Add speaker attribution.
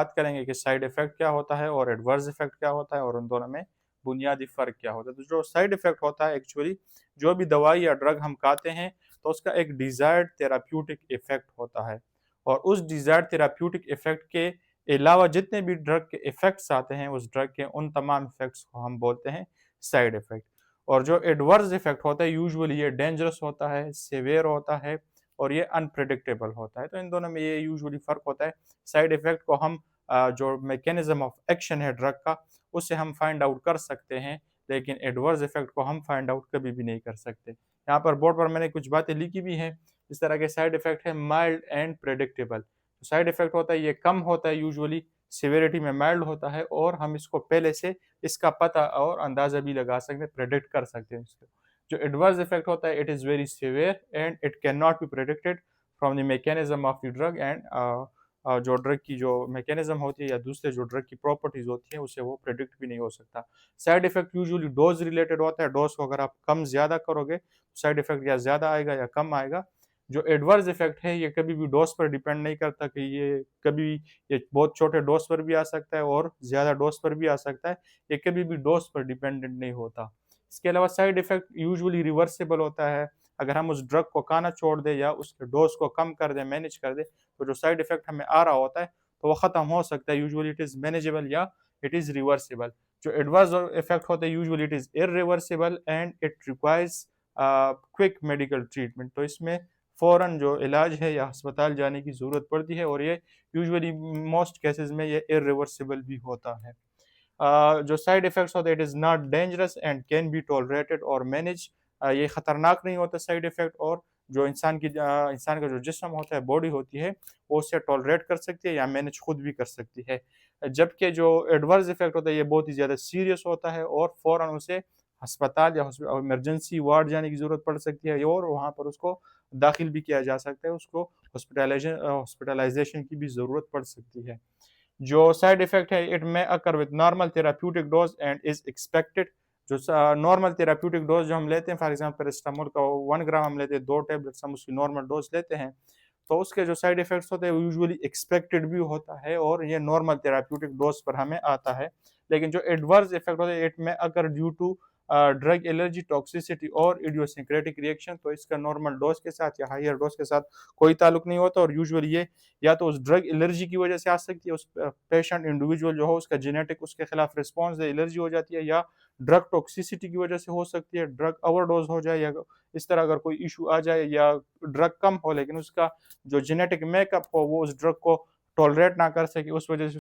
Speaker 1: बात करेंगे कि साइड इफ़ेक्ट क्या होता है और एडवर्स इफ़ेक्ट क्या होता है और उन दोनों में बुनियादी फ़र्क क्या होता है। तो जो साइड इफ़ेक्ट होता है एक्चुअली जो भी दवाई या ड्रग हम खाते हैं तो उसका एक डिज़ायर्ड थेराप्यूटिक इफ़ेक्ट होता है और उस डिज़ायर्ड थेराप्यूटिक इफ़ेक्ट के अलावा जितने भी ड्रग के इफ़ेक्ट्स आते हैं उस ड्रग के उन तमाम इफ़ेक्ट्स को हम बोलते हैं साइड इफ़ेक्ट। और जो एडवर्स इफ़ेक्ट होता है यूजुअली ये डेंजरस होता है, सीवियर होता है और ये अनप्रेडिक्टेबल होता है। तो इन दोनों में ये यूजुअली फ़र्क होता है। साइड इफ़ेक्ट को हम जो मैकेनिज़्म ऑफ एक्शन है ड्रग का, उससे हम फाइंड आउट कर सकते हैं, लेकिन एडवर्स इफ़ेक्ट को हम फाइंड आउट कभी भी नहीं कर सकते। यहाँ पर बोर्ड पर मैंने कुछ बातें लिखी भी हैं, इस तरह के साइड इफ़ेक्ट है mild and predictable. Side effect होता है ये कम होता है यूजुअली, सीवियरिटी में माइल्ड होता है और हम इसको पहले से इसका पता और अंदाज़ा भी लगा सकते हैं, प्रेडिक्ट कर सकते हैं इसको। जो एडवर्स इफ़ेक्ट होता है it is very severe and it can not be predicted from the mechanism of the drug and जो ड्रग की जो मैकेनिज़्म होती है या दूसरे जो ड्रग की प्रॉपर्टीज़ होती हैं, उससे वो प्रेडिक्ट भी नहीं हो सकता। Side effect usually dose related होता है, डोज़ को अगर आप कम ज़्यादा करोगे, तो साइड इफ़ेक्ट या ज़्यादा आएगा या कम आएगा। जो एडवर्स इफ़ेक्ट है, ये कभी भी डोज़ पर डिपेंड नहीं करता कि ये बहुत छोटे डोज़ पर भी आ सकता है और ज़्यादा डोज़ पर भी आ सकता है, ये कभी भी डोज़ पर डिपेंडेंट नहीं होता। इसके अलावा साइड इफ़ेक्ट यूजुअली रिवर्सिबल होता है, अगर हम उस ड्रग को खाना छोड़ दें या उसके डोज़ को कम कर दें, मैनेज कर दें, तो जो साइड इफ़ेक्ट हमें आ रहा होता है, तो वो ख़त्म हो सकता है। यूजुअली इट इज़ मैनेजेबल या इट इज़ रिवर्सिबल। जो एडवर्स इफ़ेक्ट होते हैं usually it is irreversible and it requires quick medical treatment. तो इसमें फ़ौरन जो इलाज है या अस्पताल जाने की ज़रूरत पड़ती है और ये यूजुअली मोस्ट केसेज़ में ये इर्रिवर्सिबल भी होता है। जो साइड इफ़ेक्ट्स होते हैं it is not dangerous and can be tolerated और मैनेज। ये खतरनाक नहीं होता साइड इफ़ेक्ट और जो इंसान का जो जिस्म होता है, बॉडी होती है, वो उसे टॉलरेट कर सकती है या मैनेज खुद भी कर सकती है। जबकि जो एडवर्स इफ़ेक्ट होता है ये बहुत ही ज़्यादा सीरियस होता है और फ़ौरन उसे अस्पताल या इमरजेंसी वार्ड जाने की ज़रूरत पड़ सकती है और वहाँ पर उसको दाखिल भी किया जा सकता है, उसको हॉस्पिटलाइज़ेशन की भी ज़रूरत पड़ सकती है। जो साइड इफ़ेक्ट है it may occur with normal therapeutic dose and is expected. जो नॉर्मल थेराप्यूटिक डोज़ जो हम लेते हैं फॉर एग्ज़ाम्पल पैरासिटामोल का 1 ग्राम हम लेते हैं, 2 टैबलेट्स हम उसकी नॉर्मल डोज़ लेते हैं, तो उसके जो साइड इफ़ेक्ट्स होते हैं वो यूजुअली एक्सपेक्टेड भी होता है और ये नॉर्मल थेराप्यूटिक डोज़ पर हमें आता है। लेकिन जो एडवर्स इफ़ेक्ट होते हैं it may occur due to drug allergy, toxicity और इडियोसिंक्रेटिक रिएक्शन। तो इसका नॉर्मल डोज़ के साथ या हायर डोज़ के साथ कोई ताल्लुक नहीं होता और यूजुअली ये या तो उस ड्रग एलर्जी की वजह से आ सकती है, उस पेशेंट इंडिविजुअल जो हो उसका जेनेटिक उसके खिलाफ रिस्पॉन्स है, एलर्जी हो जाती है या ड्रग टॉक्सिसिटी की वजह से हो सकती है, ड्रग ओवरडोज़ हो जाए या इस तरह अगर कोई इश्यू आ जाए या ड्रग कम हो लेकिन उसका जो जेनेटिक मेकअप हो वो उस ड्रग को टॉलरेट ना कर सके, उस वजह से